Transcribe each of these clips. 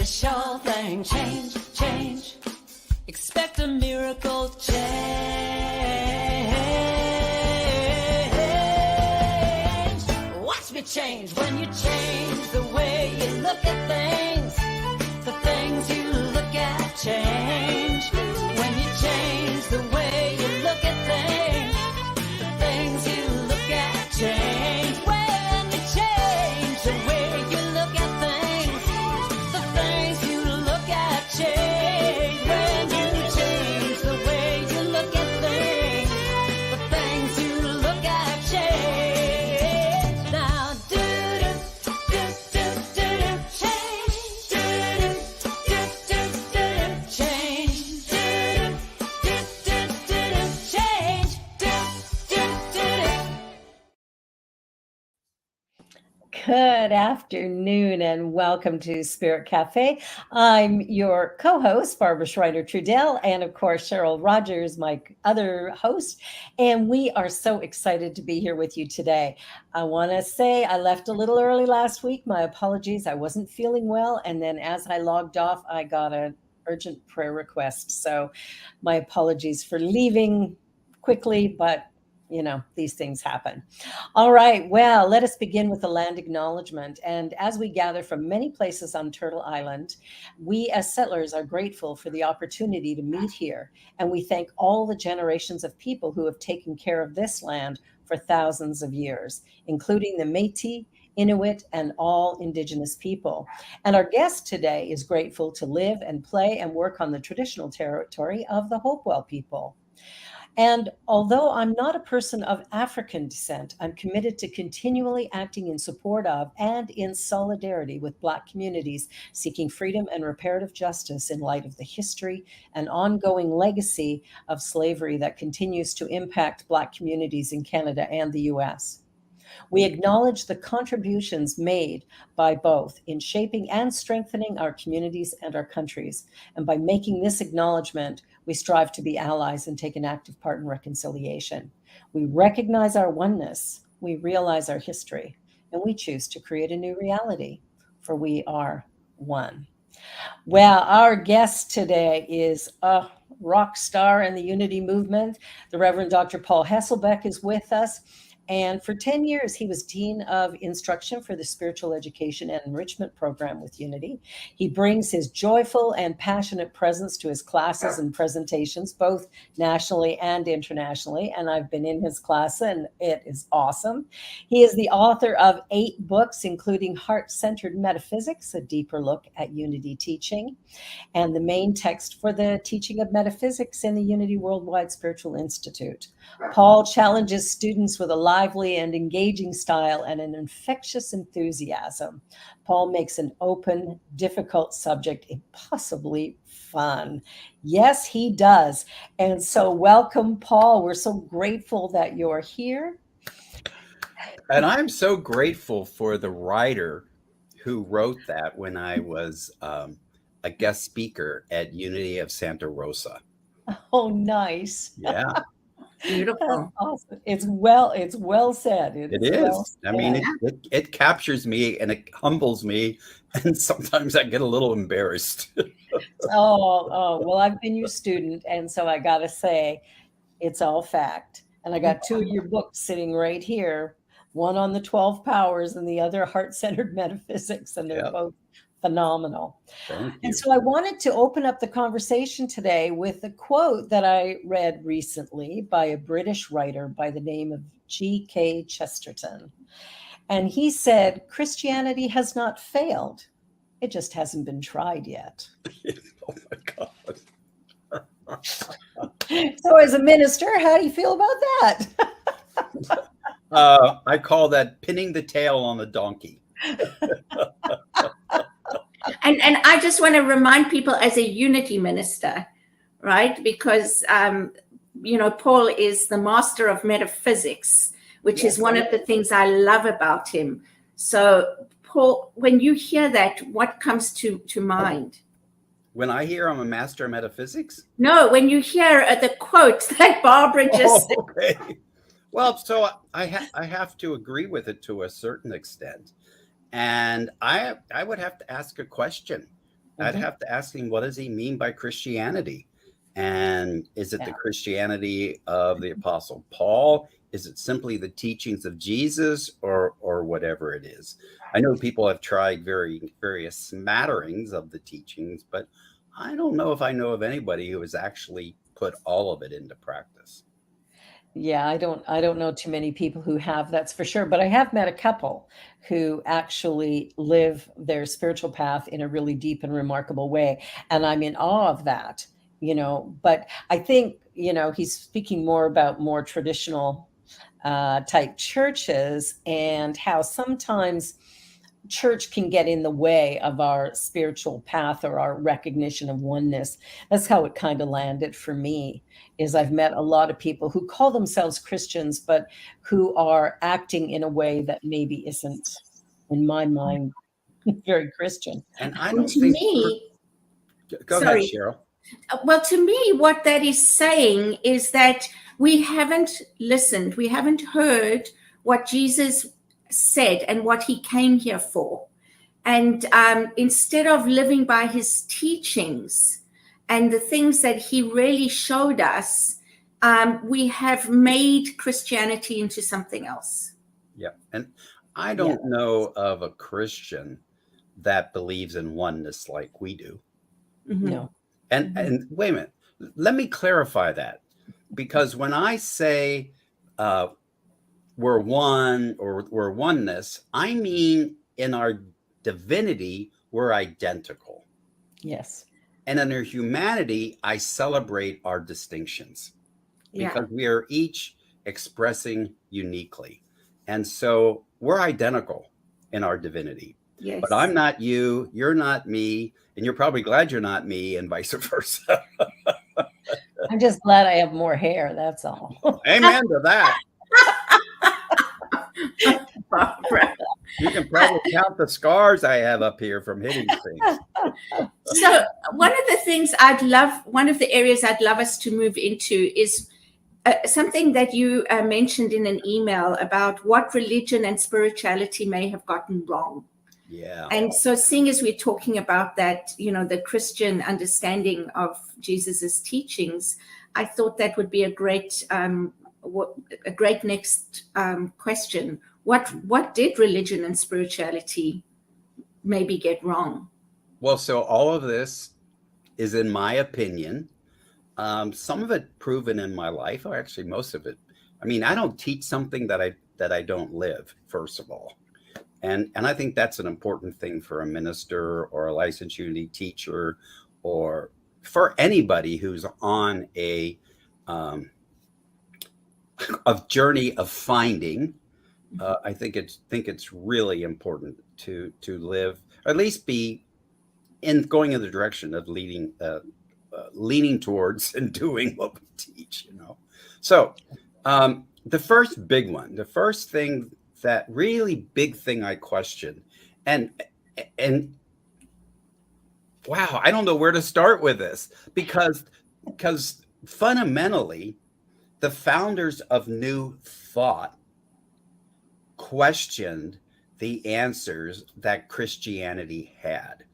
a sure thing. Change, change. Expect a miracle change. Watch me change when you change the way you look at things. The things you look at change. When you change the way you look at things, the things you look at change. When you change the way you look at things, the things you look at change. When you change the way you look at things, the things you look at change. Now do change. Change. Good afternoon and welcome to Spirit Cafe. I'm your co-host, Barbara Schreiner-Trudell, and of course, Cheryl Rogers, my other host. And we are so excited to be here with you today. I want to say I left a little early last week. My apologies. I wasn't feeling well. And then as I logged off, I got an urgent prayer request. So my apologies for leaving quickly, but these things happen. All right. Well, let us begin with the land acknowledgement. And as we gather from many places on Turtle Island, we as settlers are grateful for the opportunity to meet here. And we thank all the generations of people who have taken care of this land for thousands of years, including the Métis, Inuit, and all Indigenous people. And our guest today is grateful to live and play and work on the traditional territory of the Hopewell people. And although I'm not a person of African descent, I'm committed to continually acting in support of and in solidarity with Black communities seeking freedom and reparative justice in light of the history and ongoing legacy of slavery that continues to impact Black communities in Canada and the US. We acknowledge the contributions made by both in shaping and strengthening our communities and our countries. And by making this acknowledgement, we strive to be allies and take an active part in reconciliation. We recognize our oneness, we realize our history, and we choose to create a new reality, for we are one. Well, our guest today is a rock star in the Unity movement. The Reverend Dr. Paul Hasselbeck is with us. And for 10 years, he was Dean of Instruction for the Spiritual Education and Enrichment Program with Unity. He brings his joyful and passionate presence to his classes and presentations, both nationally and internationally. And I've been in his class, and it is awesome. He is the author of 8 books, including Heart-Centered Metaphysics, a deeper look at Unity teaching, and the main text for the teaching of metaphysics in the Unity Worldwide Spiritual Institute. Paul challenges students with a lively and engaging style and an infectious enthusiasm. Paul makes an open, difficult subject impossibly fun. Yes, he does. And so welcome, Paul. We're so grateful that you're here. And I'm so grateful for the writer who wrote that when I was a guest speaker at Unity of Santa Rosa. Oh, nice. Yeah. Beautiful. Awesome. It's well said. It is. Well said. I mean, it captures me and it humbles me. And sometimes I get a little embarrassed. Well, I've been your student. And so I got to say, it's all fact. And I got 2 of your books sitting right here, one on the 12 powers and the other Heart-Centered Metaphysics. And they're both phenomenal. And so I wanted to open up the conversation today with a quote that I read recently by a British writer by the name of G.K. Chesterton. And he said, "Christianity has not failed. It just hasn't been tried yet." Oh my God. So as a minister, how do you feel about that? I call that pinning the tail on the donkey. And I just want to remind people as a Unity minister, right? Because, Paul is the master of metaphysics, which is one of the things I love about him. So, Paul, when you hear that, what comes to mind? When I hear I'm a master of metaphysics? No, when you hear the quote that Barbara just said. Okay. Well, so I have to agree with it to a certain extent. And I would have to ask a question. I'd Mhm. have to ask him, what does he mean by Christianity? And is it the Yeah. Christianity of the Apostle Paul? Is it simply the teachings of Jesus, or whatever it is? I know people have tried various smatterings of the teachings, but I don't know if I know of anybody who has actually put all of it into practice. Yeah, I don't know too many people who have, that's for sure, but I have met a couple who actually live their spiritual path in a really deep and remarkable way, and I'm in awe of that, but I think, he's speaking more about more traditional type churches, and how sometimes church can get in the way of our spiritual path or our recognition of oneness. That's how it kind of landed for me. Is I've met a lot of people who call themselves Christians, but who are acting in a way that maybe isn't, in my mind, very Christian. And I And don't to think. me, Go ahead, sorry. Cheryl. Well, to me, what that is saying is that we haven't listened, we haven't heard what Jesus said and what he came here for. And instead of living by his teachings and the things that he really showed us, we have made Christianity into something else. Yeah. And I Yeah. don't know of a Christian that believes in oneness like we do. Mhm. No. And wait a minute, let me clarify that, because when I say we're one, or we're oneness, I mean in our divinity we're identical, Yes. and in our humanity I celebrate our distinctions, Yeah. because we are each expressing uniquely, and so we're identical in our divinity. Yes. But I'm not you, you're not me, and you're probably glad you're not me, and vice versa. I'm just glad I have more hair. That's all. Amen to that. Barbara. You can probably count the scars I have up here from hitting things. So one of the areas I'd love us to move into is something that you mentioned in an email about what religion and spirituality may have gotten wrong. Yeah. And so seeing as we're talking about that, the Christian understanding of Jesus's teachings, I thought that would be a great next question. What did religion and spirituality maybe get wrong? Well, so all of this is, in my opinion, some of it proven in my life, or actually most of it. I mean, I don't teach something that I don't live, first of all. And I think that's an important thing for a minister or a licensed unity teacher, or for anybody who's on a journey of finding. I think it's really important to live, or at least be going in the direction of leaning towards and doing what we teach. So the first thing, that really big thing I question, and wow, I don't know where to start with this, because fundamentally the founders of New Thought questioned the answers that Christianity had.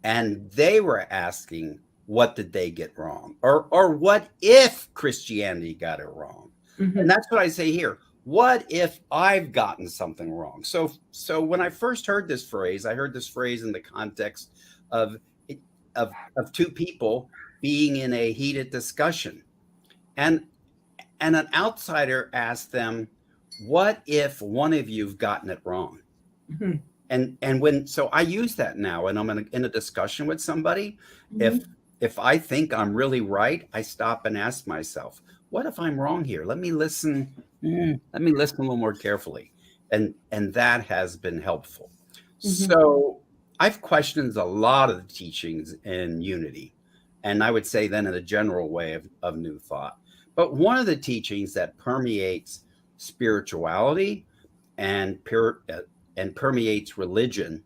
And they were asking, what did they get wrong? Or what if Christianity got it wrong? Mhm. And that's what I say here. What if I've gotten something wrong? So when I first heard this phrase, I heard this phrase in the context of two people being in a heated discussion. And an outsider asked them, what if one of you've gotten it wrong? Mhm. And so I use that now, and I'm in a discussion with somebody. If I think I'm really right, I stop and ask myself, what if I'm wrong here? Let me listen. Let me listen a little more carefully, and that has been helpful. So I've questioned a lot of the teachings in Unity, and I would say then in a general way of New Thought. But one of the teachings that permeates spirituality and permeates religion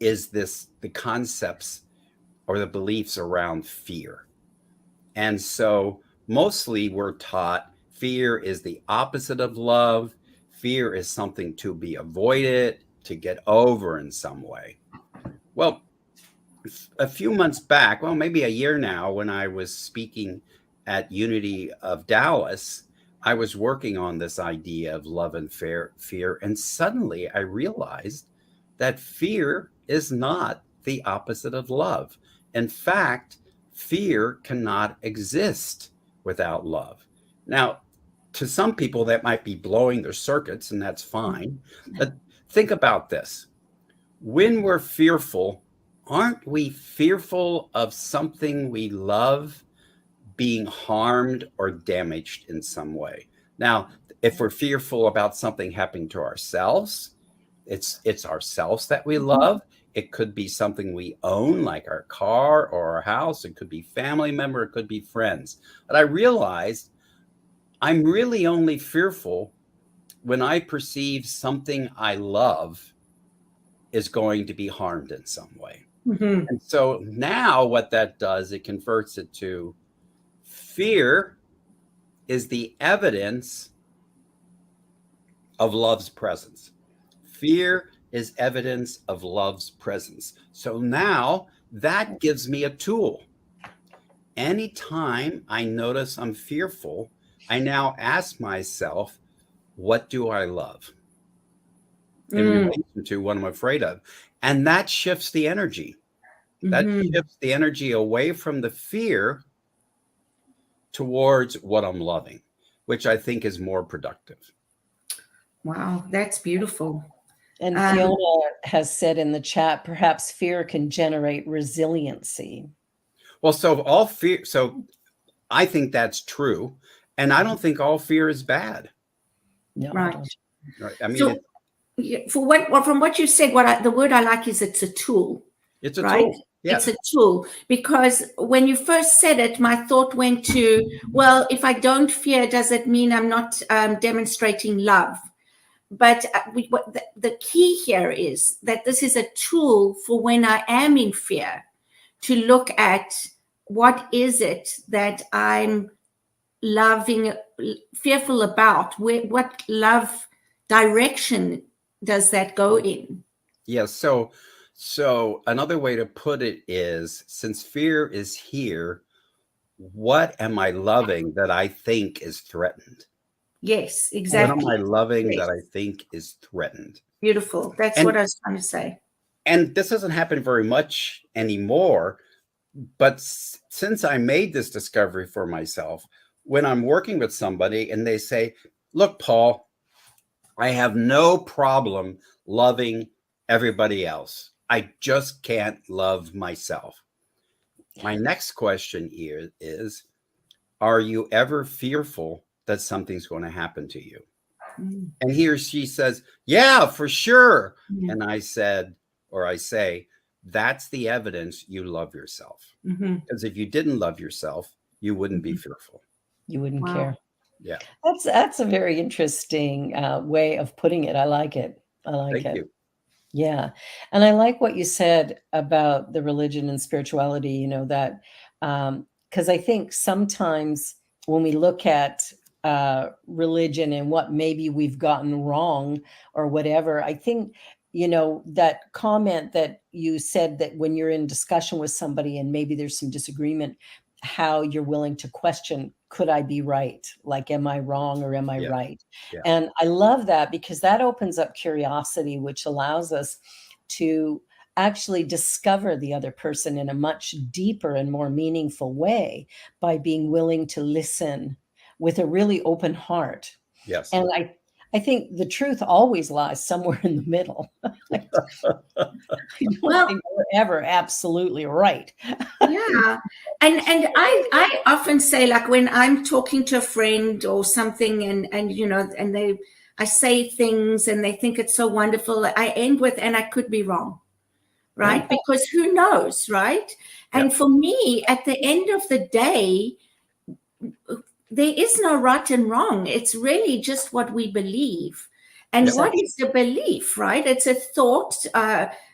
is the concepts or the beliefs around fear. And so mostly we're taught fear is the opposite of love. Fear is something to be avoided, to get over in some way. Well, a few months back, well, maybe a year now, when I was speaking at Unity of Dallas, I was working on this idea of love and fear. And suddenly I realized that fear is not the opposite of love. In fact, fear cannot exist without love. Now, to some people, that might be blowing their circuits, and that's fine. But think about this. When we're fearful, aren't we fearful of something we love being harmed or damaged in some way? Now, if we're fearful about something happening to ourselves, it's ourselves that we love. It could be something we own, like our car or our house. It could be family member. It could be friends. But I realized I'm really only fearful when I perceive something I love is going to be harmed in some way. Mm-hmm. And so now what that does, it converts it to fear is the evidence of love's presence. Fear is evidence of love's presence. So now that gives me a tool. Anytime I notice I'm fearful, I now ask myself, what do I love in relation to what I'm afraid of? And that shifts the energy. That shifts the energy away from the fear towards what I'm loving, which I think is more productive. Wow, that's beautiful. And Fiona has said in the chat, perhaps fear can generate resiliency. Well, so all fear, so I think that's true. And I don't think all fear is bad. No, Right. Right. I mean, So, from what you said, the word I like is it's a tool. it's a right? tool. Yes. It's a tool, because when you first said it, my thought went to, well, if I don't fear, does it mean I'm not demonstrating love? But the key here is that this is a tool for when I am in fear, to look at what is it that I'm fearful about. What love direction does that go in? Yes. So another way to put it is, since fear is here, what am I loving that I think is threatened? Yes, exactly. What am I loving Yes. that I think is threatened? Beautiful. That's what I was trying to say. And this doesn't happen very much anymore. But since I made this discovery for myself, when I'm working with somebody and they say, look, Paul, I have no problem loving everybody else. I just can't love myself. My next question here is, are you ever fearful that something's going to happen to you? And he or she says, yeah, for sure. And I say, that's the evidence you love yourself. Because if you didn't love yourself, you wouldn't be fearful. You wouldn't care. Yeah. That's a very interesting way of putting it. I like it. Thank you. Yeah. And I like what you said about the religion and spirituality, you know, that because I think sometimes when we look at religion and what maybe we've gotten wrong or whatever, I think, you know, that comment that you said, that when you're in discussion with somebody and maybe there's some disagreement, how you're willing to question, could I be right? Like, am I wrong or am I right? Yeah. And I love that, because that opens up curiosity, which allows us to actually discover the other person in a much deeper and more meaningful way by being willing to listen with a really open heart. Yes. And I think the truth always lies somewhere in the middle. I don't think we're ever absolutely right. Yeah. And I often say, like, when I'm talking to a friend or something, and you know, and I say things and they think it's so wonderful, I end with, and I could be wrong. Right? Because who knows, right? And for me, at the end of the day, there is no right and wrong. It's really just what we believe. And what is the belief, right? It's a thought,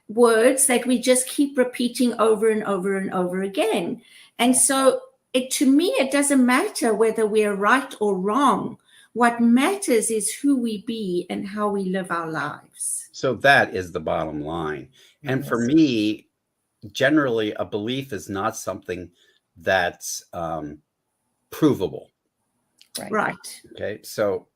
words that we just keep repeating over and over and over again. And so to me, it doesn't matter whether we're right or wrong. What matters is who we be and how we live our lives. So that is the bottom line. And for me, generally a belief is not something that's provable. Right. Okay, so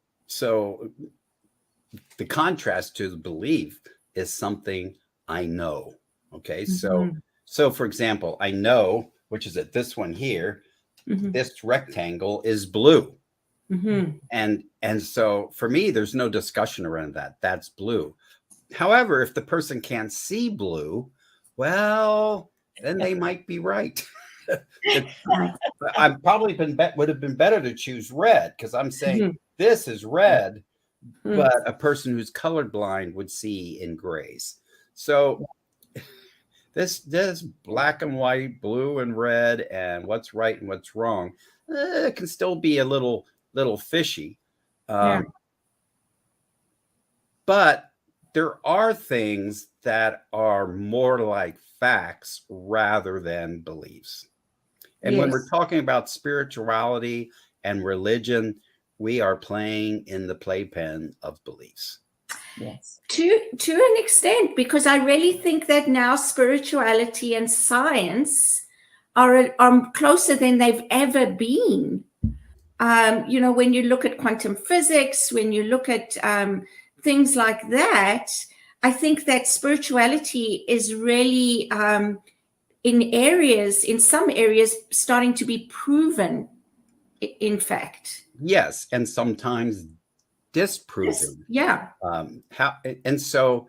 the contrast to the belief is something I know. Okay, so for example, I know, which is at this one here, this rectangle is blue. And so for me, there's no discussion around that. That's blue. However, if the person can't see blue, well, then they might be right. I've probably would have been better to choose red, because I'm saying this is red, but a person who's colorblind would see in grays. So this black and white, blue and red, and what's right and what's wrong, it can still be a little fishy. But there are things that are more like facts rather than beliefs. And when we're talking about spirituality and religion, we are playing in the playpen of beliefs. Yes. To an extent, because I really think that now spirituality and science are closer than they've ever been. When you look at quantum physics, when you look at things like that, I think that spirituality is really in some areas starting to be proven, in fact. Yes, and sometimes disproven. Yes. Yeah. And so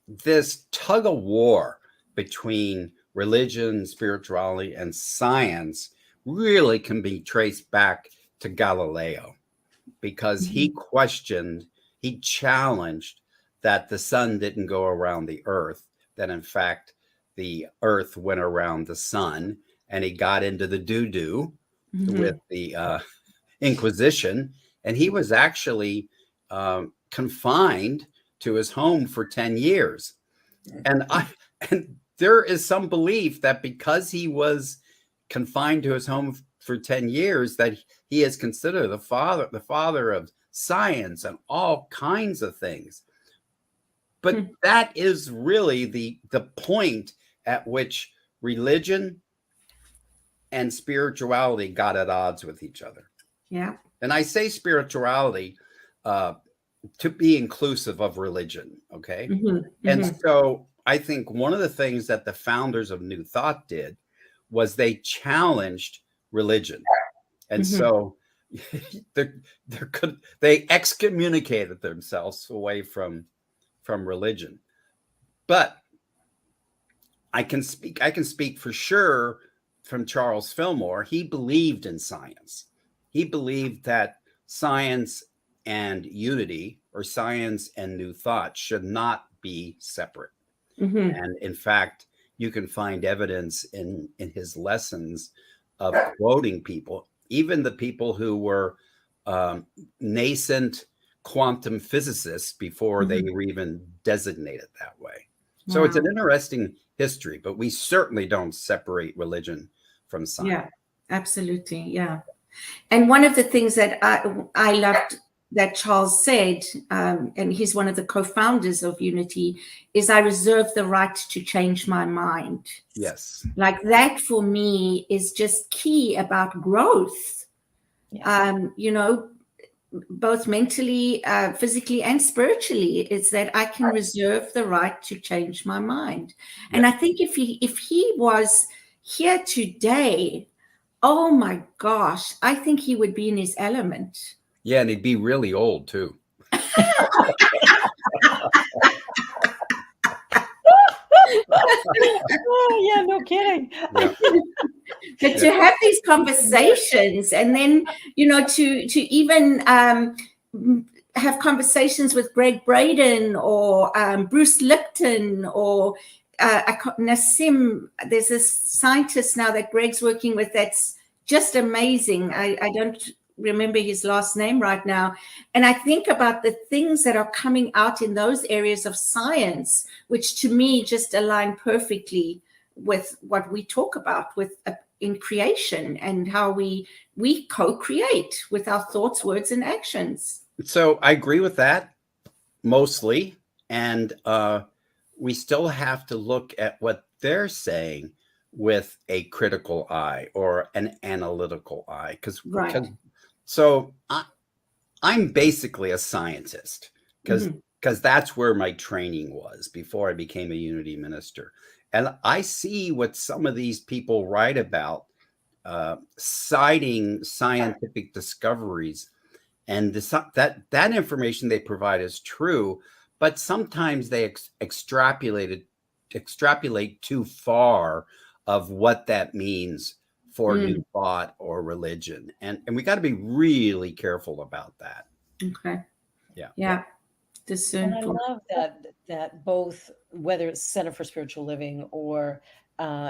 this tug of war between religion, spirituality, and science really can be traced back to Galileo, because he challenged that the sun didn't go around the earth, that in fact the earth went around the sun, and he got into the doo-doo with the Inquisition, and he was actually confined to his home for 10 years. And there is some belief that because he was confined to his home for 10 years, that he is considered the father of science and all kinds of things. But that is really the point at which religion and spirituality got at odds with each other. Yeah. And I say spirituality to be inclusive of religion. Okay. And so I think one of the things that the founders of New Thought did was they challenged religion. And so they excommunicated themselves away from religion. But I can speak for sure from Charles Fillmore. He believed in science. He believed that science and unity, or science and New Thought, should not be separate. And in fact, you can find evidence in his lessons of quoting people, even the people who were nascent quantum physicists before they were even designated that way. So it's an interesting history, but we certainly don't separate religion from science. Yeah, absolutely. Yeah. And one of the things that I loved that Charles said, and he's one of the co-founders of Unity, is I reserve the right to change my mind. Yes. Like that for me is just key about growth, both mentally, physically, and spiritually. It's that I can reserve the right to change my mind. And I think if he was here today, oh my gosh, I think he would be in his element. Yeah, and he'd be really old too. Oh, yeah, no kidding. Yeah. But to have these conversations, and then to even have conversations with Greg Braden or Bruce Lipton or Nassim. There's this scientist now that Greg's working with that's just amazing. I don't remember his last name right now. And I think about the things that are coming out in those areas of science, which to me just align perfectly with what we talk about in creation, and how we co-create with our thoughts, words, and actions. So I agree with that mostly. And we still have to look at what they're saying with a critical eye or an analytical eye. Because Right. so I'm basically a scientist because that's where my training was before I became a unity minister. And I see what some of these people write about, citing scientific discoveries, and that information they provide is true, but sometimes they extrapolate too far of what that means for new thought or religion, and we got to be really careful about that. Okay. Yeah. Yeah. And I love that both, whether it's Center for Spiritual Living or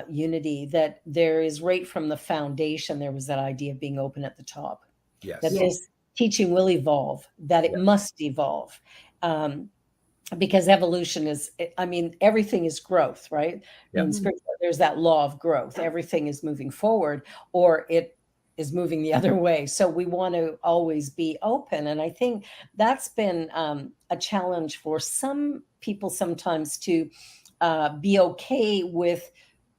Unity, that there is right from the foundation, there was that idea of being open at the top. Yes. That this teaching will evolve, that it must evolve. Because evolution is, I mean, everything is growth, right? In spiritual, there's that law of growth. Everything is moving forward, or it is moving the other way. So we want to always be open. And I think that's been a challenge for some people sometimes to be okay with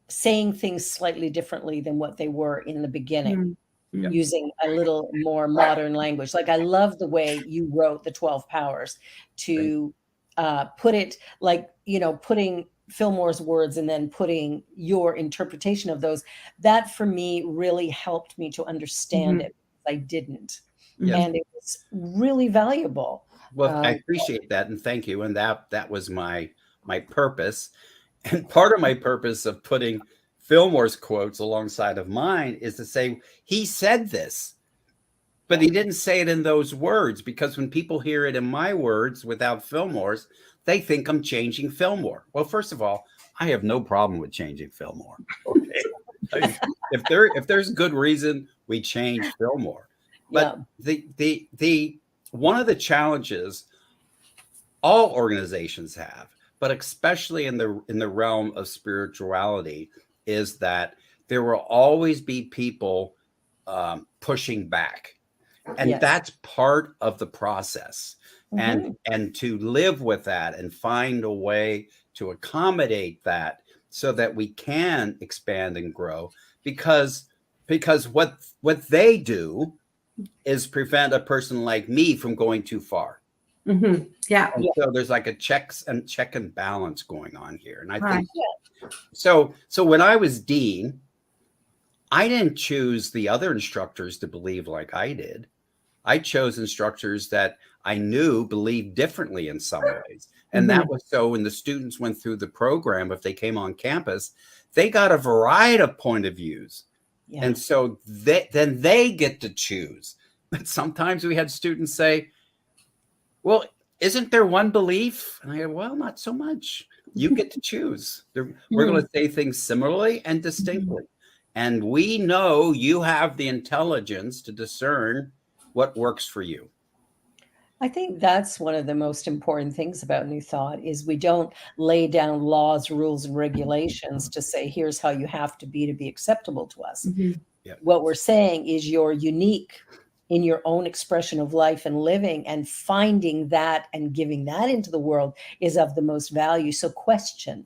saying things slightly differently than what they were in the beginning. Using a little more modern language. Like, I love the way you wrote the 12 powers to put it like, putting Fillmore's words and then putting your interpretation of those. That for me really helped me to understand it. I didn't. And it was really valuable. Well, I appreciate that. And thank you. And that was my purpose. And part of my purpose of putting Fillmore's quotes alongside of mine is to say, he said this, but he didn't say it in those words, because when people hear it in my words without Fillmore's, they think I'm changing Fillmore. Well, first of all, I have no problem with changing Fillmore. Okay. if there's good reason, we change Fillmore. But the one of the challenges all organizations have, but especially in the realm of spirituality, is that there will always be people pushing back. And that's part of the process. And to live with that and find a way to accommodate that so that we can expand and grow, because what they do is prevent a person like me from going too far. Yeah. And so there's like a check and balance going on here. And I think so when I was dean, I didn't choose the other instructors to believe like I did. I chose instructors that I knew believed differently in some ways. And that was so when the students went through the program, if they came on campus, they got a variety of point of views. And so then they get to choose. But sometimes we had students say, well, isn't there one belief? And I go, well, not so much. You get to choose. We're going to say things similarly and distinctly. And we know you have the intelligence to discern what works for you. I think that's one of the most important things about New Thought is we don't lay down laws, rules, and regulations to say, here's how you have to be acceptable to us. What we're saying is you're unique in your own expression of life and living, and finding that and giving that into the world is of the most value. So question.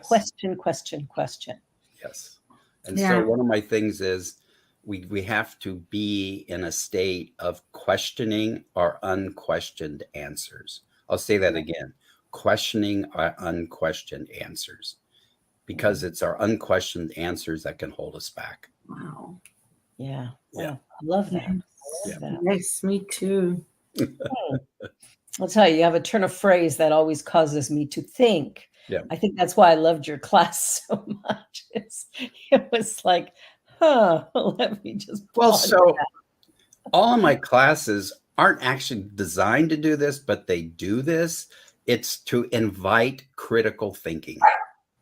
Question. Yes. And so one of my things is we have to be in a state of questioning our unquestioned answers. I'll say that again, questioning our unquestioned answers, because it's our unquestioned answers that can hold us back. Wow. Yeah. I love that. Yes, me too. I'll tell you, you have a turn of phrase that always causes me to think. I think that's why I loved your class so much. It was like, let me just. Well, so all of my classes aren't actually designed to do this, but they do this. It's to invite critical thinking.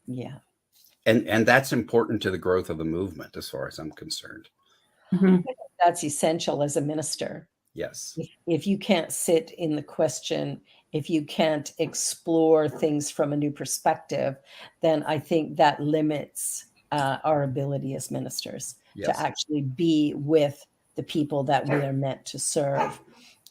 Yeah. And that's important to the growth of the movement, as far as I'm concerned. That's essential as a minister. Yes. If you can't sit in the question, if you can't explore things from a new perspective, then I think that limits our ability as ministers to actually be with the people that we are meant to serve.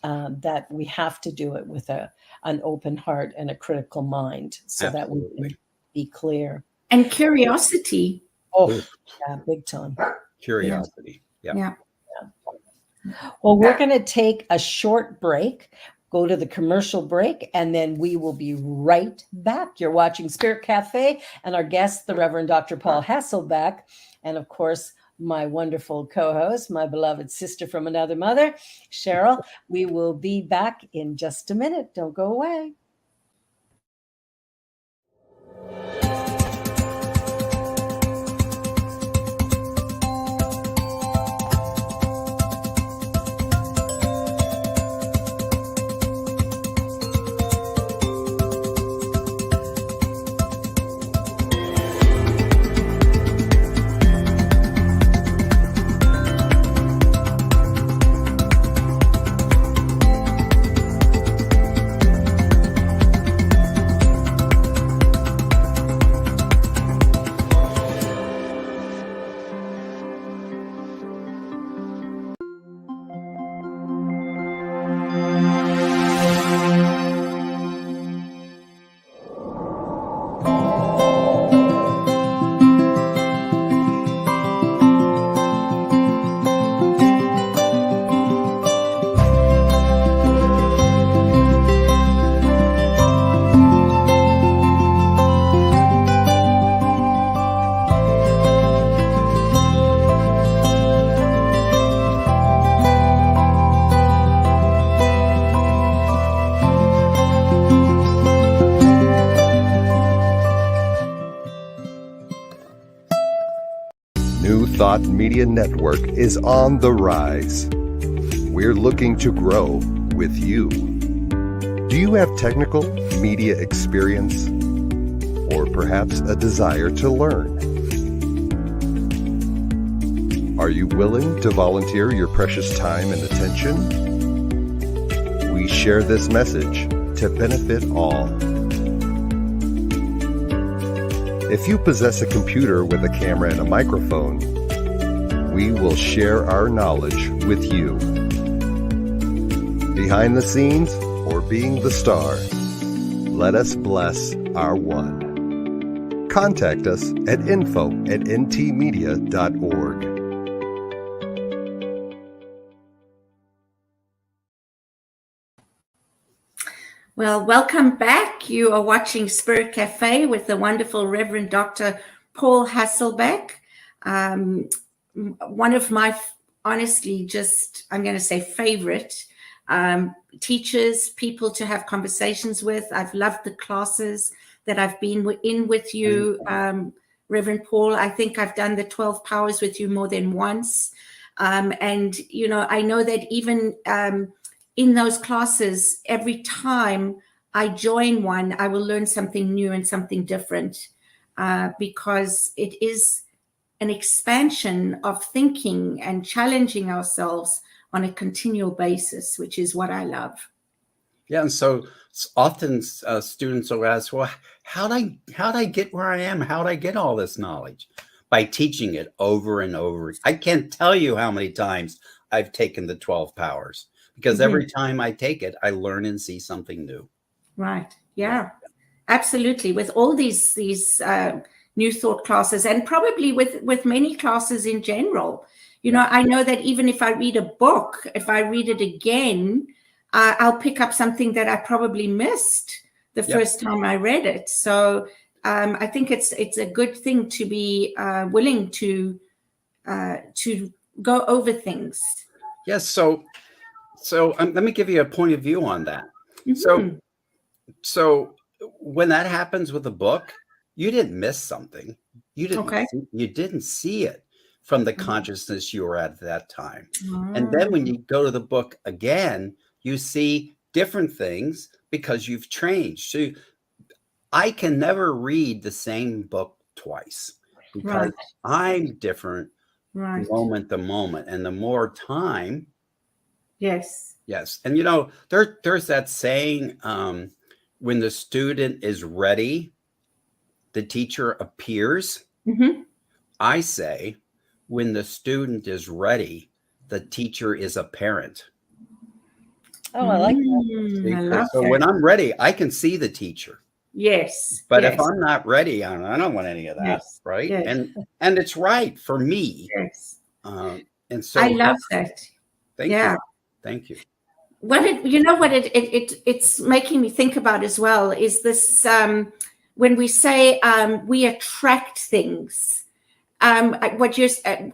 that we have to do it with an open heart and a critical mind so that we can be clear. And curiosity. Oh, yeah, big time. Curiosity. Yeah. Well, we're going to take a short break, go to the commercial break, and then we will be right back. You're watching Spirit Cafe, and our guest, the Reverend Dr. Paul Hasselbeck, and of course, my wonderful co-host, my beloved sister from another mother, Cheryl. We will be back in just a minute. Don't go away. New Thought Media Network is on the rise. We're looking to grow with you. Do you have technical media experience? Or perhaps a desire to learn? Are you willing to volunteer your precious time and attention? We share this message to benefit all. If you possess a computer with a camera and a microphone, we will share our knowledge with you. Behind the scenes or being the star, let us bless our one. Contact us at info@ntmedia.org. Well, welcome back. You are watching Spirit Cafe with the wonderful Reverend Dr. Paul Hasselbeck. One of my, honestly, just, I'm going to say favorite teachers, people to have conversations with. I've loved the classes that I've been in with you, Reverend Paul. I think I've done the 12 powers with you more than once. And, you know, I know that even in those classes, every time I join one, I will learn something new and something different because it is an expansion of thinking and challenging ourselves on a continual basis, which is what I love. Yeah, and so often students will ask, well, how'd I get where I am? How'd I get all this knowledge? By teaching it over and over. I can't tell you how many times I've taken the 12 powers. Because every time I take it, I learn and see something new. Right. Yeah, absolutely. With all these new thought classes, and probably with many classes in general, you know, I know that even if I read a book, if I read it again, I'll pick up something that I probably missed the first time I read it. So I think it's a good thing to be willing to go over things. Yes. So let me give you a point of view on that. So when that happens with a book, you didn't miss something. You didn't see it from the consciousness you were at that time. And then when you go to the book again, you see different things because you've changed. So I can never read the same book twice because I'm different moment to moment. And the more time. Yes. And you know, there's that saying, when the student is ready, the teacher appears. I say, when the student is ready, the teacher is apparent. Oh, I like that. See, I love so that. when I'm ready, I can see the teacher. Yes. But yes, if I'm not ready, I don't want any of that, yes, right? yes, And it's right for me. yes. And I so love that. thank Yeah. you. Thank you. What it, you know, what it's making me think about as well is this, when we say we attract things. What you're,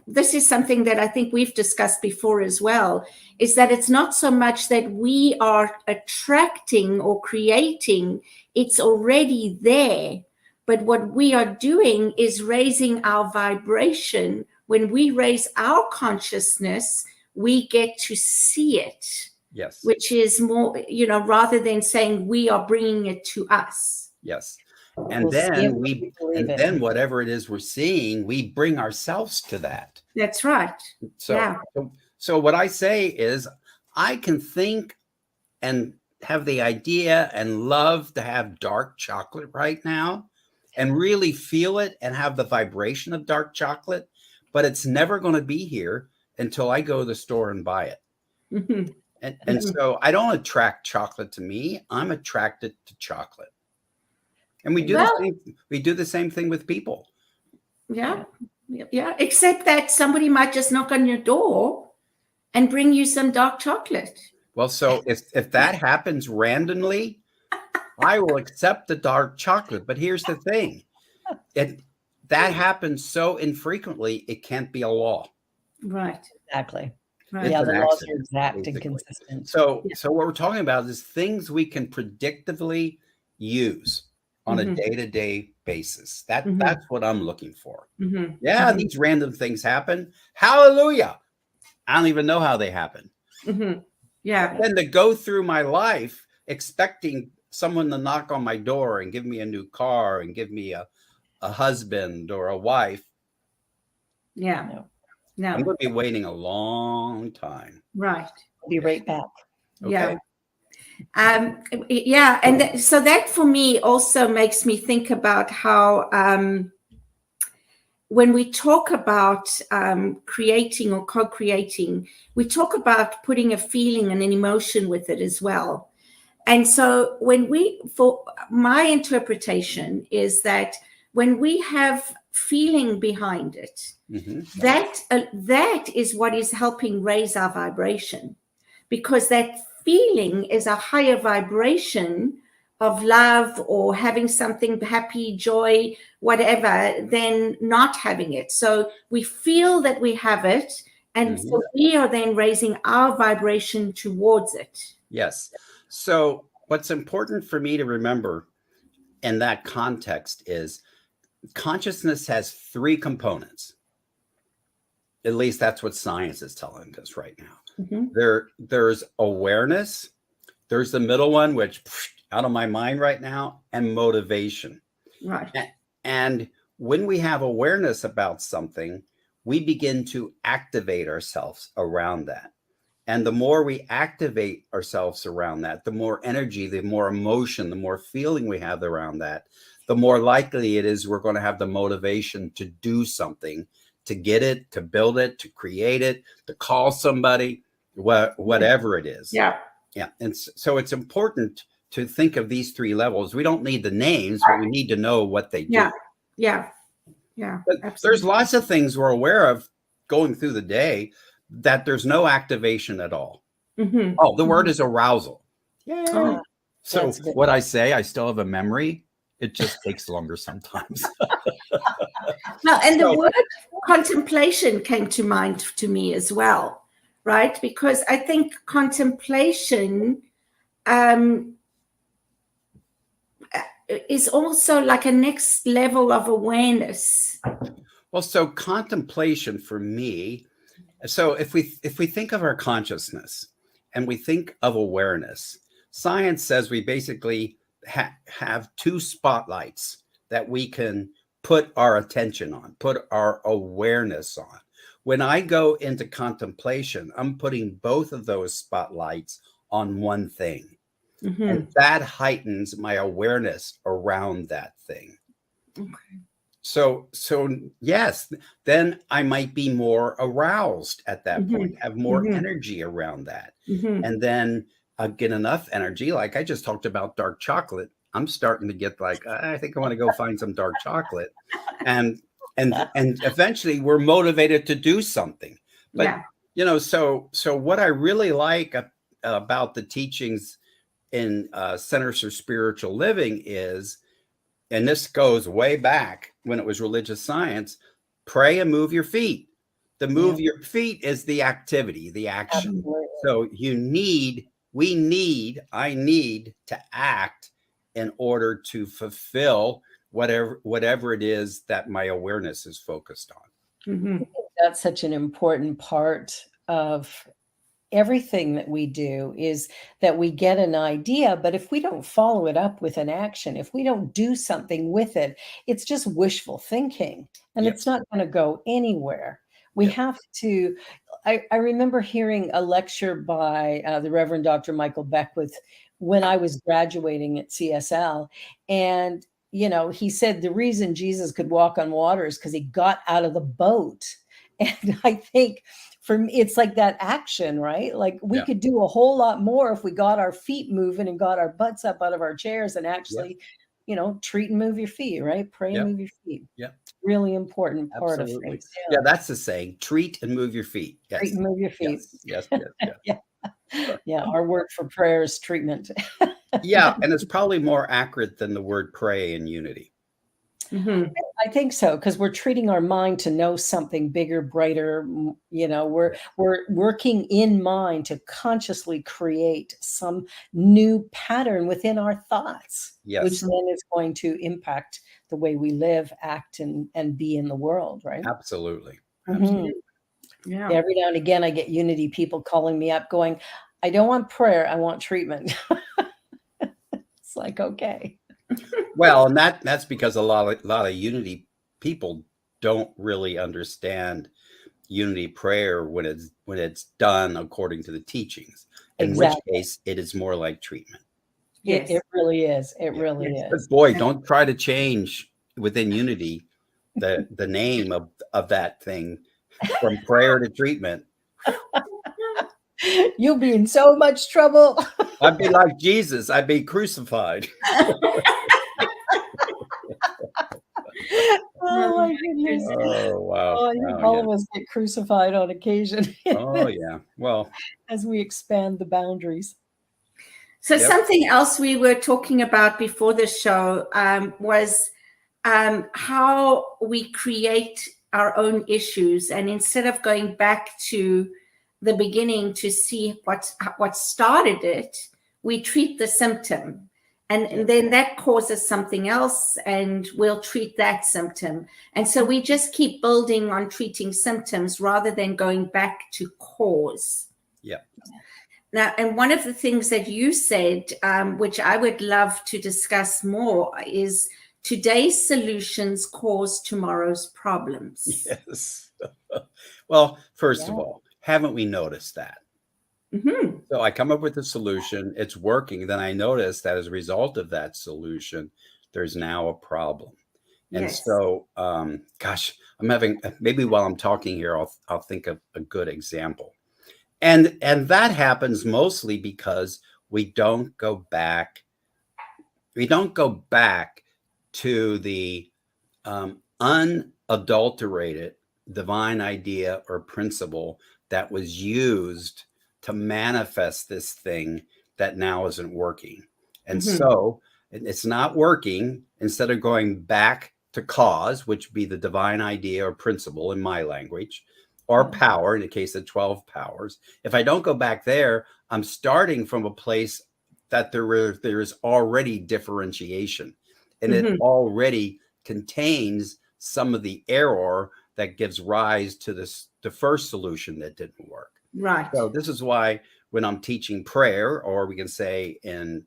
this is something that I think we've discussed before as well, is that it's not so much that we are attracting or creating, it's already there. But what we are doing is raising our vibration. When we raise our consciousness, we get to see it, Yes. which is more, rather than saying we are bringing it to us. Yes. And We'll see it then when we believe it. then whatever it is we're seeing, we bring ourselves to that. That's right. So, Yeah. so what I say is I can think and have the idea and love to have dark chocolate right now and really feel it and have the vibration of dark chocolate, but it's never going to be here until I go to the store and buy it. Mhm. And so I don't attract chocolate to me. I'm attracted to chocolate. And we do the same thing with people. Yeah. Yeah. Except that somebody might just knock on your door and bring you some dark chocolate. Well, so if that happens randomly, I will accept the dark chocolate. But here's the thing. That happens so infrequently, it can't be a law. Right. Exactly. Right. Yeah, It's the an laws accident, are exact and basically. consistent. So what we're talking about is things we can predictively use on a day-to-day basis. That's what I'm looking for. Mm-hmm. Yeah, these random things happen. Hallelujah. I don't even know how they happen. Mm-hmm. Yeah. But then to go through my life expecting someone to knock on my door and give me a new car and give me a husband or a wife. Yeah. No. I'm going to be waiting a long time. Right. I'll be right back. Okay. Yeah. And so that for me also makes me think about how when we talk about creating or co-creating, we talk about putting a feeling and an emotion with it as well. And so for my interpretation is that when we have feeling behind it, that is what is helping raise our vibration, because that feeling is a higher vibration of love or having something happy, joy, whatever, than not having it. So we feel that we have it, and so we are then raising our vibration towards it. Yes. So what's important for me to remember in that context is consciousness has 3 components. At least that's what science is telling us right now. There's awareness. There's the middle one, which out of my mind right now, and motivation. Right. And when we have awareness about something, we begin to activate ourselves around that. And the more we activate ourselves around that, the more energy, the more emotion, the more feeling we have around that, the more likely it is we're going to have the motivation to do something, to get it, to build it, to create it, to call somebody, whatever it is. Yeah. Yeah. And so it's important to think of these 3 levels. We don't need the names, but we need to know what they do. Yeah. Yeah. Yeah. But there's lots of things we're aware of going through the day that there's no activation at all. Oh, the word is arousal. Yay. Oh, So what I say, I still have a memory. It just takes longer sometimes. No, and the word contemplation came to mind to me as well, right? Because I think contemplation is also like a next level of awareness. Well, so contemplation for me, so if we think of our consciousness and we think of awareness, science says we basically have 2 spotlights that we can put our attention on, put our awareness on. When I go into contemplation, I'm putting both of those spotlights on one thing. And that heightens my awareness around that thing. Okay. So yes, then I might be more aroused at that point, have more energy around that. And then get enough energy. Like I just talked about dark chocolate. I'm starting to get like, I think I want to go find some dark chocolate. And eventually we're motivated to do something. But so what I really like about the teachings in Centers for Spiritual Living is, and this goes way back when it was religious science, pray and move your feet. The move your feet is the activity, the action. Absolutely. So I need to act in order to fulfill whatever it is that my awareness is focused on. Mm-hmm. That's such an important part of everything that we do, is that we get an idea, but if we don't follow it up with an action, if we don't do something with it, it's just wishful thinking, and it's not going to go anywhere. We have to, I remember hearing a lecture by the Reverend Dr. Michael Beckwith when I was graduating at CSL. And, he said the reason Jesus could walk on water is because he got out of the boat. And I think for me, it's like that action, right? Like we could do a whole lot more if we got our feet moving and got our butts up out of our chairs and actually, treat and move your feet, right? Pray and move your feet. Yeah. Really important part of things. Yeah, that's the saying. Treat and move your feet. Yes. Treat and move your feet. Yes. Yeah. Our word for prayer is treatment. Yeah. And it's probably more accurate than the word pray in unity. Mm-hmm. I think so, because we're treating our mind to know something bigger, brighter. We're working in mind to consciously create some new pattern within our thoughts, which then is going to impact the way we live, act, and be in the world, right? Absolutely. Mm-hmm. Yeah. Every now and again, I get unity people calling me up going, I don't want prayer, I want treatment. It's like, okay. Well, and that's because a lot of unity people don't really understand unity prayer when it's done according to the teachings. In which case, it is more like treatment. It really is. It really is. But boy, don't try to change within unity the name of that thing from prayer to treatment. You'll be in so much trouble. I'd be like Jesus. I'd be crucified. Oh my goodness. Oh wow. All of us get crucified on occasion. Oh yeah. Well, as we expand the boundaries. So something else we were talking about before the show was how we create our own issues, and instead of going back to the beginning to see what started it, we treat the symptom. And then that causes something else, and we'll treat that symptom. And so we just keep building on treating symptoms rather than going back to cause. Yeah. Now, and one of the things that you said, which I would love to discuss more, is today's solutions cause tomorrow's problems. Yes. Well, first of all, haven't we noticed that? Mm-hmm. So I come up with a solution, it's working. Then I notice that as a result of that solution, there's now a problem. And so, gosh, I'm having, maybe while I'm talking here, I'll think of a good example. And that happens mostly because we don't go back to the unadulterated divine idea or principle that was used to manifest this thing that now isn't working. And so it's not working. Instead of going back to cause, which would be the divine idea or principle in my language, or power in the case of 12 powers, if I don't go back there, I'm starting from a place that there is already differentiation, and it already contains some of the error that gives rise to the first solution that didn't work. Right. So this is why when I'm teaching prayer, or we can say in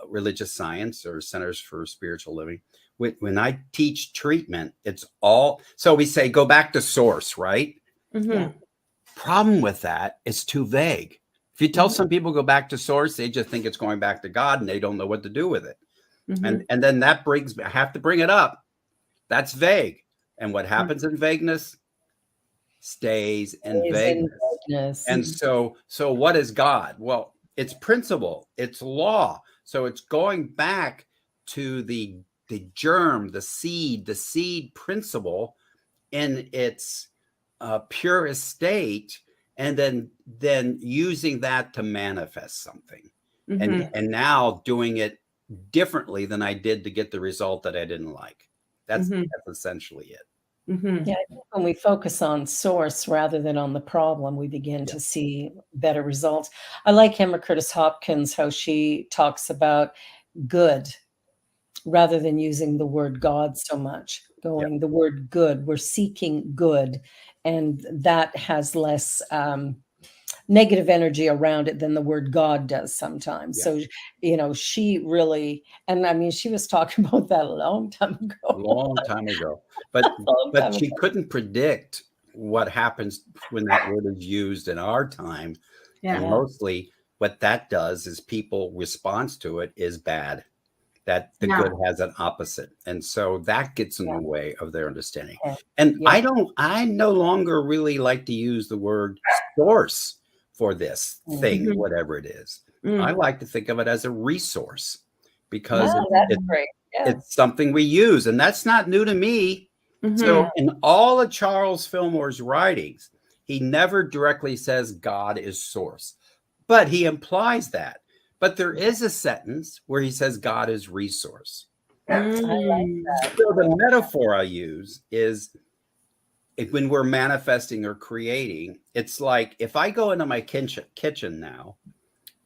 religious science or Centers for Spiritual Living, when I teach treatment, it's all, so we say, go back to source, right? Mm-hmm. Problem with that, it's too vague. If you tell some people go back to source, they just think it's going back to God and they don't know what to do with it. And then that brings me, I have to bring it up. That's vague. And what happens in vagueness stays in vagueness. And so what is God? Well, it's principle, it's law. So it's going back to the germ, the seed principle in its purest state, and then using that to manifest something, and now doing it differently than I did to get the result that I didn't like. That's essentially it. Yeah, I think when we focus on source rather than on the problem, we begin to see better results. I like Emma Curtis Hopkins, how she talks about good rather than using the word God so much, going the word good. We're seeking good, and that has less negative energy around it than the word God does sometimes. Yeah. So, you know, she really, and I mean, she was talking about that a long time ago. Long time ago. But she couldn't predict what happens when that word is used in our time. And mostly what that does is people response to it is bad. That the good has an opposite. And so that gets in the way of their understanding. And I no longer really like to use the word source for this thing, whatever it is. I like to think of it as a resource, because that's great. it's something we use, and that's not new to me. So in all of Charles Fillmore's writings, he never directly says God is source, but he implies that. But there is a sentence where he says God is resource. I like that. So the metaphor I use is, when we're manifesting or creating, it's like if I go into my kitchen now,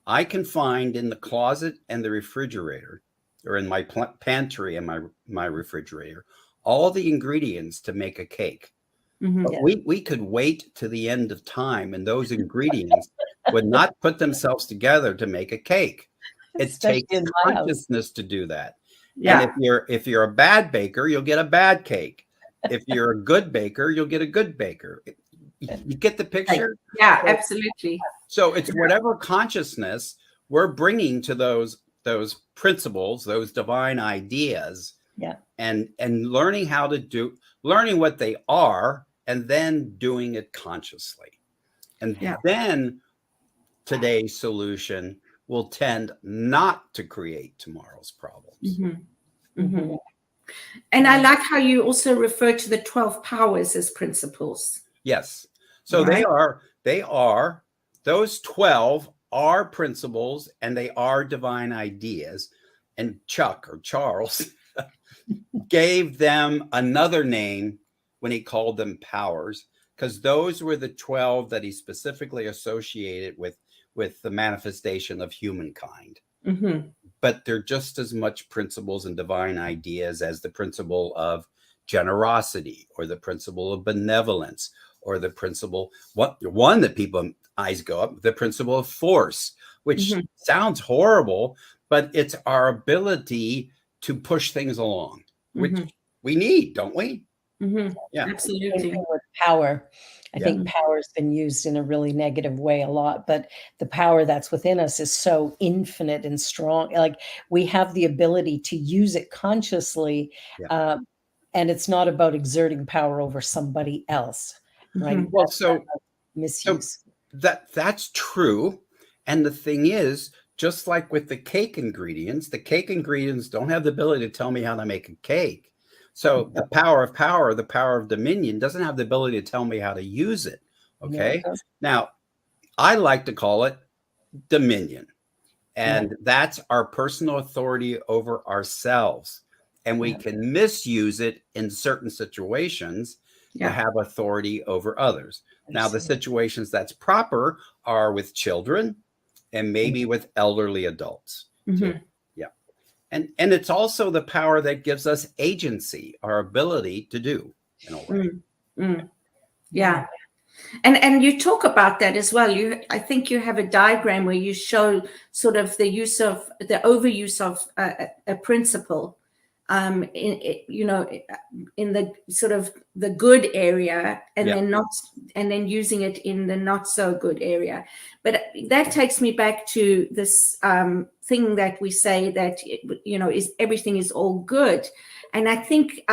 I can find in the closet and the refrigerator, or in my pantry and my refrigerator, all the ingredients to make a cake. But we could wait to the end of time, and those ingredients would not put themselves together to make a cake. It Especially takes in my house. consciousness to do that. And if you're a bad baker, you'll get a bad cake. If you're a good baker, you'll get a good baker. You get the picture? Yeah, absolutely. So it's whatever consciousness we're bringing to those principles, those divine ideas, and learning how to learning what they are, and then doing it consciously. And then today's solution will tend not to create tomorrow's problems. And I like how you also refer to the 12 powers as principles. Yes. So they are those 12 are principles, and they are divine ideas. And Chuck, or Charles, gave them another name when he called them powers, because those were the 12 that he specifically associated with the manifestation of humankind. But they're just as much principles and divine ideas as the principle of generosity, or the principle of benevolence, or the principle, one that people eyes go up, the principle of force, which sounds horrible, but it's our ability to push things along, which we need, don't we? Yeah, absolutely. With power, I think power has been used in a really negative way a lot, but the power that's within us is so infinite and strong. Like, we have the ability to use it consciously, and it's not about exerting power over somebody else, right? Well, so misuse. That's true. And the thing is, just like with the cake ingredients don't have the ability to tell me how to make a cake. So the power of power, the power of dominion, doesn't have the ability to tell me how to use it. Okay. Now, I like to call it dominion. And that's our personal authority over ourselves. And we can misuse it in certain situations to have authority over others. Now, the situations that's proper are with children and maybe with elderly adults. And it's also the power that gives us agency, our ability to do, in a way. Yeah. And you talk about that as well. I think you have a diagram where you show sort of the overuse of a principle, in the sort of the good area, and then using it in the not so good area. But that takes me back to this thing that we say that is everything is all good, and I think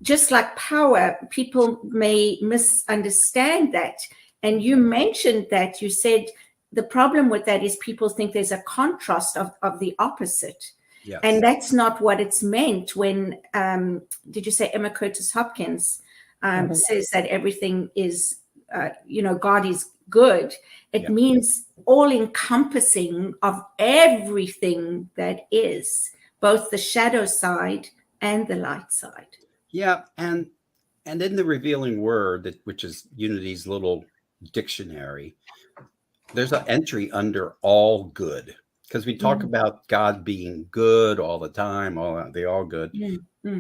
just like power, people may misunderstand that. And you mentioned that, you said the problem with that is people think there's a contrast of the opposite. Yes. And that's not what it's meant when, did you say Emma Curtis Hopkins says that everything is, God is good. It means all encompassing of everything that is, both the shadow side and the light side. Yeah. And in the Revealing Word, which is Unity's little dictionary, there's an entry under all good, because we talk about God being good all the time, the all good.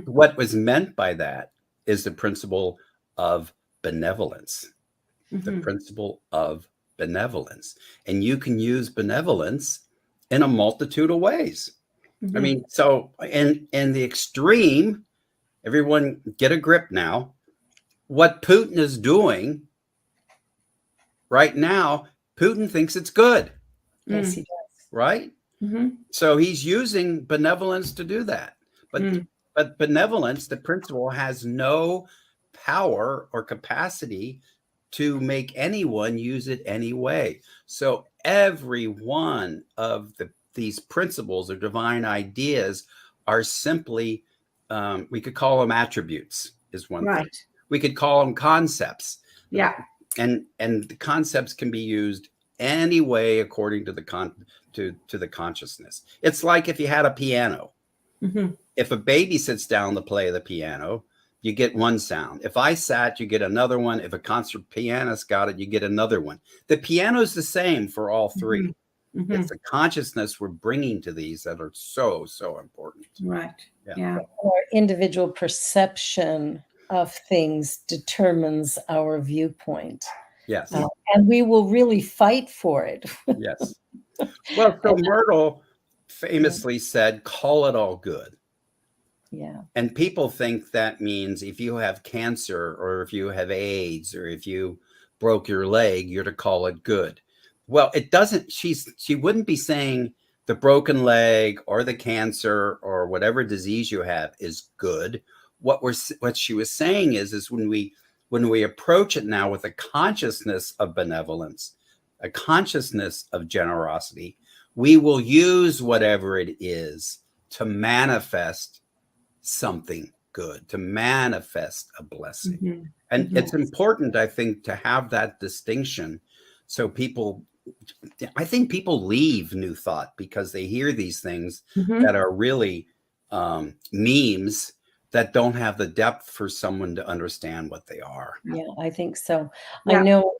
What was meant by that is the principle of benevolence, the principle of benevolence. And you can use benevolence in a multitude of ways. I mean, so in the extreme, everyone get a grip now. What Putin is doing right now, Putin thinks it's good. Yes, he does. Right? So he's using benevolence to do that. But benevolence, the principle, has no power or capacity to make anyone use it anyway. So every one of these principles or divine ideas are simply, we could call them attributes, is one thing. We could call them concepts. Yeah. And the concepts can be used any way according to the consciousness. It's like if you had a piano. If a baby sits down to play the piano, you get one sound. If I sat, you get another one. If a concert pianist got it, you get another one. The piano's the same for all three. It's the consciousness we're bringing to these that are so, so important. Right. Yeah. Our individual perception of things determines our viewpoint. Yes. And we will really fight for it. Yes. Well, so Myrtle famously said, call it all good. Yeah. And people think that means if you have cancer or if you have AIDS or if you broke your leg, you're to call it good. Well, it doesn't. She wouldn't be saying the broken leg or the cancer or whatever disease you have is good. What she was saying is when we approach it now with a consciousness of benevolence, a consciousness of generosity, we will use whatever it is to manifest something good, to manifest a blessing. And it's important, I think, to have that distinction. So I think people leave New Thought because they hear these things that are really memes that don't have the depth for someone to understand what they are. Yeah, I think so. Yeah. I know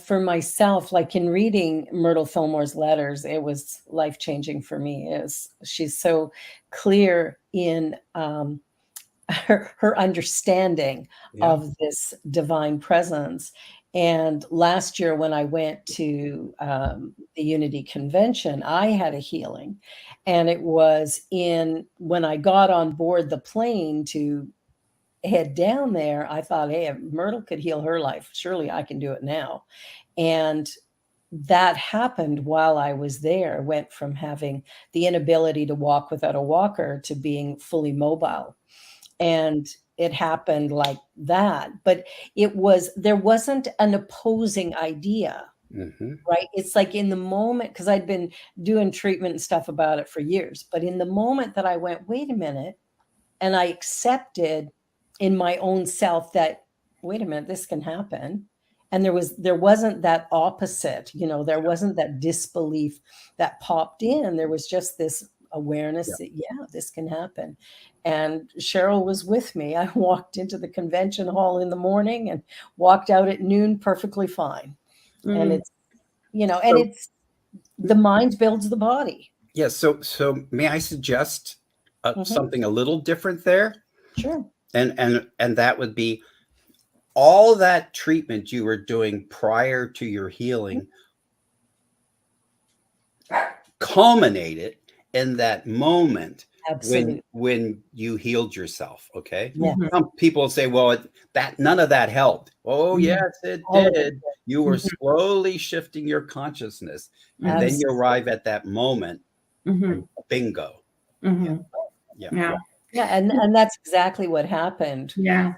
for myself, like in reading Myrtle Fillmore's letters, it was life-changing for me. She's so clear in her understanding of this divine presence. And last year when I went to the Unity Convention, I had a healing. And it was when I got on board the plane to head down there, I thought, hey, if Myrtle could heal her life, surely I can do it now. And that happened while I was there. Went from having the inability to walk without a walker to being fully mobile. And it happened like that. But there wasn't an opposing idea, right? It's like in the moment, because I'd been doing treatment and stuff about it for years. But in the moment that I went, wait a minute, and I accepted in my own self that, wait a minute, this can happen. And there wasn't that opposite, there wasn't that disbelief that popped in. There was just this awareness that, this can happen. And Cheryl was with me. I walked into the convention hall in the morning and walked out at noon perfectly fine. And it's, it's the mind builds the body. Yes. So may I suggest something a little different there? Sure. And that would be all that treatment you were doing prior to your healing culminated in that moment. Absolutely. when you healed yourself. Okay. Yeah. Some people say, well, none of that helped. Oh, yes, it did. You were slowly shifting your consciousness. And then you arrive at that moment. Bingo. Yeah. And that's exactly what happened. Yeah.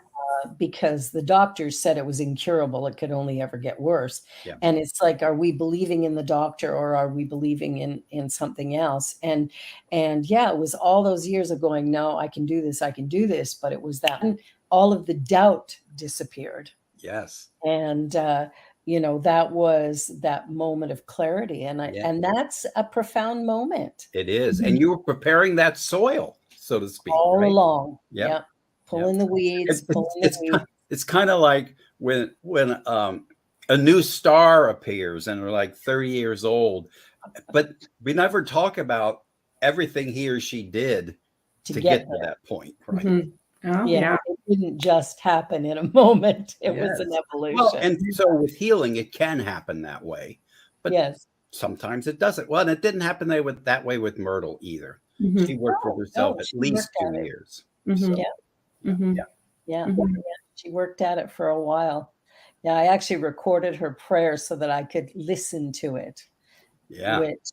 because the doctors said it was incurable. It could only ever get worse. Yeah. And it's like, are we believing in the doctor or are we believing in something else? And yeah, it was all those years of going, no, I can do this. I can do this. But it was that all of the doubt disappeared. Yes. And, that was that moment of clarity. And that's a profound moment. It is. And you were preparing that soil, so to speak. All right? along. Yep. Yeah. Pulling the weeds, It's kind of like when a new star appears and they're like 30 years old, but we never talk about everything he or she did to get to that point, right? Mm-hmm. Oh, yeah. It didn't just happen in a moment. It was an evolution. Well, and so with healing, it can happen that way, but sometimes it doesn't. Well, and it didn't happen that way with Myrtle either. Mm-hmm. She worked with herself at least 2 years. Mm-hmm. So, Yeah. She worked at it for a while. Yeah, I actually recorded her prayer so that I could listen to it. Yeah. Which,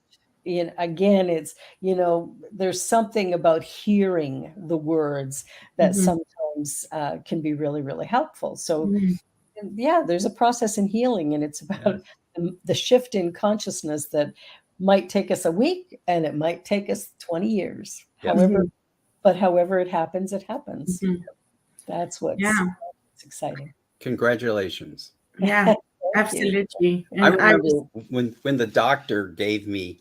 again, it's, there's something about hearing the words that sometimes can be really, really helpful. So, there's a process in healing, and it's about the shift in consciousness that might take us a week and it might take us 20 years. However it happens, it happens. That's what's exciting. Congratulations. Yeah, absolutely. And I remember when the doctor gave me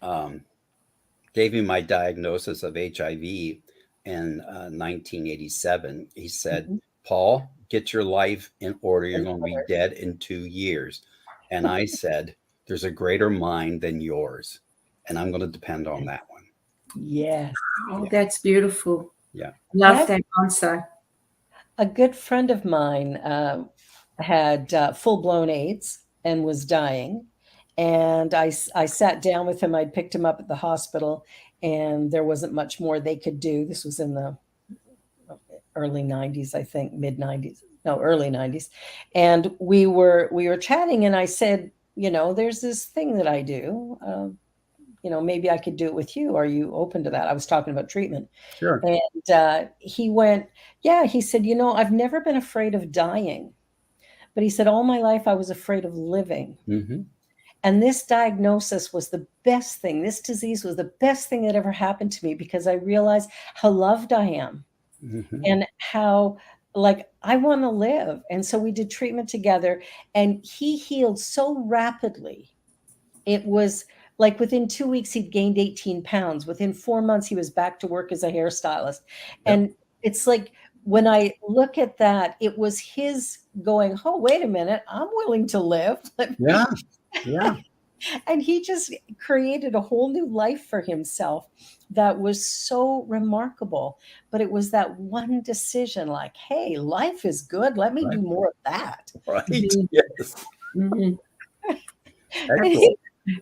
my diagnosis of HIV in 1987. He said, Paul, get your life in order. You're going to be dead in 2 years. And I said, there's a greater mind than yours. And I'm going to depend on that one. Yes. Oh, that's beautiful. Yeah. Love that answer. A good friend of mine had full-blown AIDS and was dying. And I sat down with him. I'd picked him up at the hospital, and there wasn't much more they could do. This was in the early 90s, I think, early 90s. And we were chatting, and I said, there's this thing that I do. Maybe I could do it with you. Are you open to that? I was talking about treatment. Sure. And he went, he said, I've never been afraid of dying. But he said, all my life I was afraid of living. Mm-hmm. And this diagnosis was the best thing. This disease was the best thing that ever happened to me, because I realized how loved I am and how I want to live. And so we did treatment together, and he healed so rapidly. It was like within 2 weeks, he'd gained 18 pounds. Within 4 months, he was back to work as a hairstylist. And it's like, when I look at that, it was his going, oh, wait a minute, I'm willing to live. Yeah. And he just created a whole new life for himself that was so remarkable. But it was that one decision, like, hey, life is good. Let me do more of that. Right. Yes.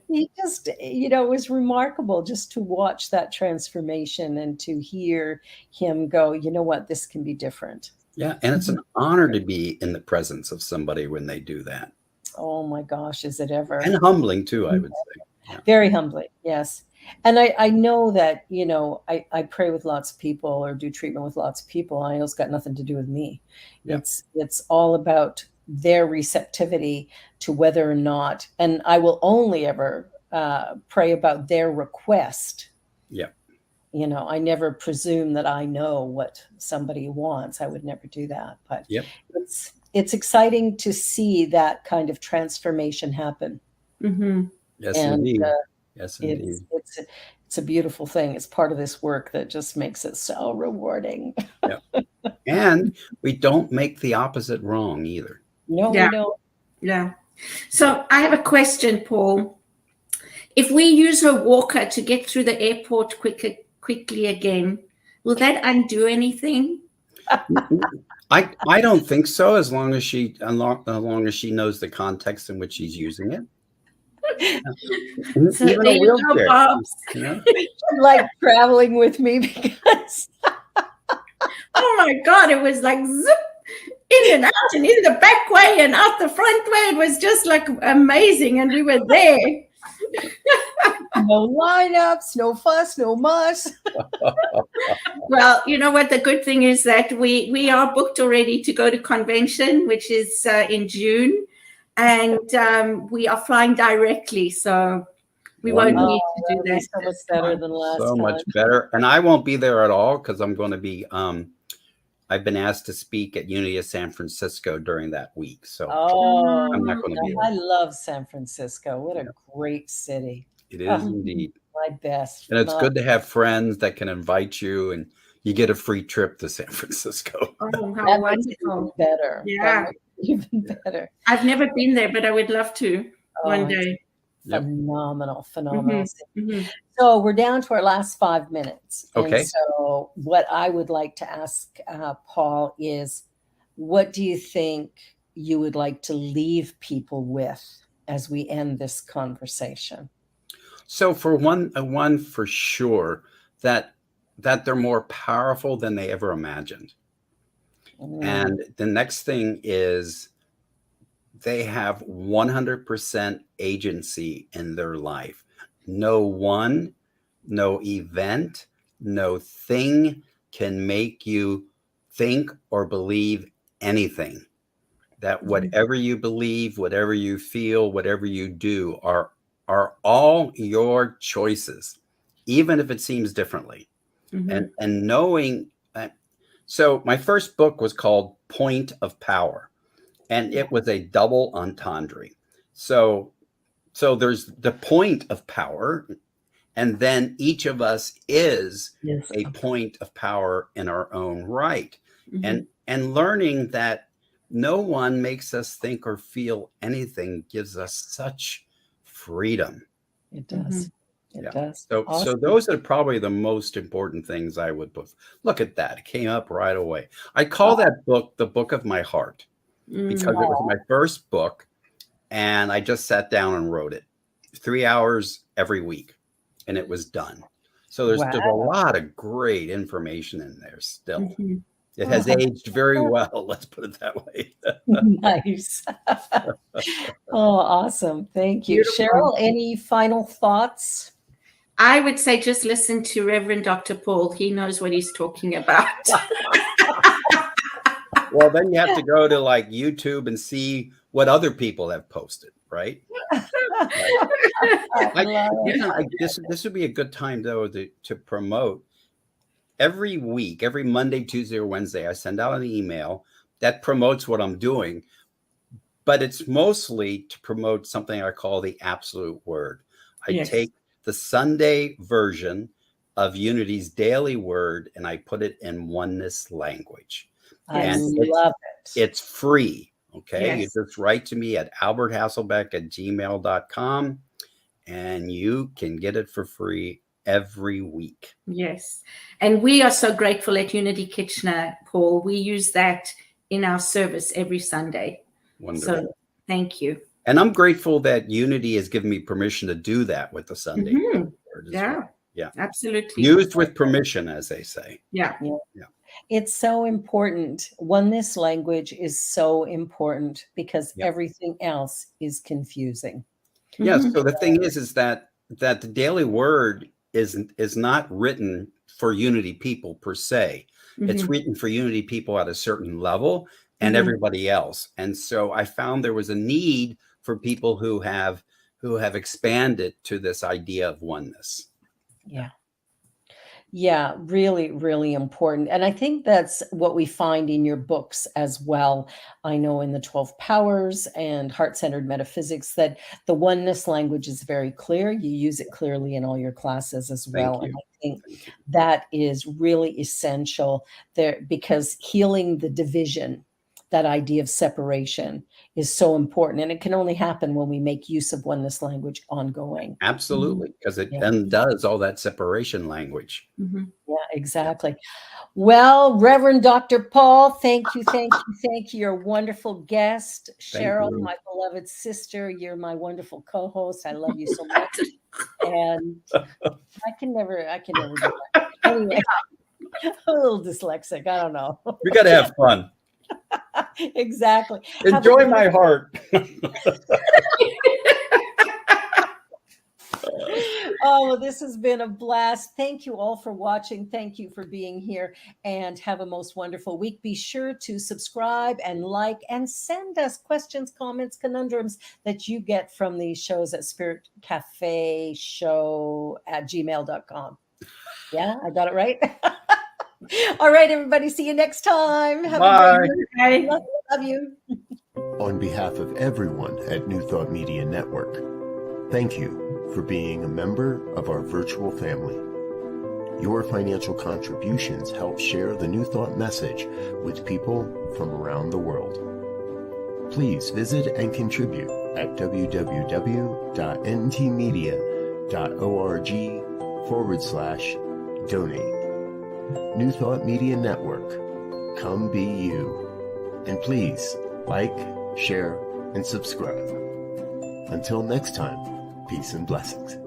He just, it was remarkable just to watch that transformation and to hear him go, you know what, this can be different. Yeah. And it's an honor to be in the presence of somebody when they do that. Oh my gosh, is it ever? And humbling too, I would say. Yeah. Very humbling. Yes. And I know that, I pray with lots of people or do treatment with lots of people. I know it's got nothing to do with me. Yeah. It's all about their receptivity to whether or not, and I will only ever pray about their request. Yeah. I never presume that I know what somebody wants. I would never do that. But it's exciting to see that kind of transformation happen. Yes, indeed. Yes, indeed. It's a beautiful thing. It's part of this work that just makes it so rewarding. And we don't make the opposite wrong either. No, we don't. Yeah. So I have a question, Paul. If we use a walker to get through the airport quickly again, will that undo anything? I don't think so, as long as she knows the context in which she's using it. So there you go, Bob. Like traveling with me, because oh my God, it was like zip, in and out, and in the back way and out the front way. It was just like amazing, and we were there. No lineups, no fuss, no muss. Well, you know what? The good thing is that we are booked already to go to convention, which is in June, and we are flying directly, so we won't Wonderful. need to do That'll be that. so much this better time. than last So time. much better. And I won't be there at all because I'm going to be, I've been asked to speak at Unity of San Francisco during that week. So Oh, I'm not going to be I there. love San Francisco. What a great city. It is Oh, indeed. my best. And it's Oh, good to have friends that can invite you and you get a free trip to San Francisco. Oh, how that makes it even wonderful! better. That Yeah. makes it even better. I've never been there, but I would love to one Oh, it's day. Yep. phenomenal. Mhm. So we're down to our last 5 minutes. Okay. And so what I would like to ask Paul is, what do you think you would like to leave people with as we end this conversation? So for one for sure that they're more powerful than they ever imagined. And the next thing is they have 100% agency in their life. No one, no event, no thing can make you think or believe anything. That whatever you believe, whatever you feel, whatever you do are all your choices, even if it seems differently. Mhm. And knowing so my first book was called Point of Power, and it was a double entendre. So there's the point of power, and then each of us is Yes. a point of power in our own right. Mhm. And learning that no one makes us think or feel anything gives us such freedom. It does. It Yeah. does. So Awesome. those are probably the most important things I would put. Look at that. It came up right away. I call that book the book of my heart because it was my first book and I just sat down and wrote it 3 hours every week and it was done. So there's a lot of great information in there still. Mhm. It has aged very well. Let's put it that way. Nice. Oh, awesome. Thank you. Beautiful. Cheryl, any final thoughts? I would say just listen to Reverend Dr. Paul. He knows what he's talking about. Well, then you have to go to like YouTube and see what other people have posted, right? This would be a good time though to promote. Every week, every Monday, Tuesday, or Wednesday, I send out an email that promotes what I'm doing, but it's mostly to promote something I call the absolute word. I take the Sunday version of Unity's daily word and I put it in oneness language. I love it. It's free. Okay. Yes. You just write to me at alberthasselbeck@gmail.com and you can get it for free every week. Yes. And we are so grateful at Unity Kitchener, Paul. We use that in our service every Sunday. Wonderful. So thank you. And I'm grateful that Unity has given me permission to do that with the Sunday word as well. Yeah. Absolutely. Used with permission, as they say. Yeah. It's so important. Oneness language is so important because everything else is confusing. Yes. So the thing is that the daily word is not written for Unity people per se. It's written for Unity people at a certain level and everybody else. And so I found there was a need for people who have expanded to this idea of oneness. Yeah. Yeah, really, really important. And I think that's what we find in your books as well. I know in the 12 Powers and Heart-Centered Metaphysics that the oneness language is very clear. You use it clearly in all your classes as well. And I think that is really essential there because healing the division, that idea of separation is so important. And it can only happen when we make use of oneness language ongoing. Absolutely. Because it undoes all that separation language. Yeah, exactly. Well, Reverend Dr. Paul, thank you. You're a wonderful guest. Cheryl, my beloved sister, you're my wonderful co-host. I love you so much. And I can never do that. Anyway, I'm a little dyslexic. I don't know. We got to have fun. Exactly. Enjoy my heart. Oh, well, this has been a blast. Thank you all for watching. Thank you for being here, and have a most wonderful week. Be sure to subscribe and like and send us questions, comments, conundrums that you get from these shows at spiritcafeshow@gmail.com. Yeah, I got it right. All right, everybody. See you next time. Have Bye. a great week. Love you. On behalf of everyone at New Thought Media Network, thank you for being a member of our virtual family. Your financial contributions help share the New Thought message with people from around the world. Please visit and contribute at www.ntmedia.org/donate. New Thought Media Network. Come be you. And please like, share, and subscribe. Until next time, peace and blessings.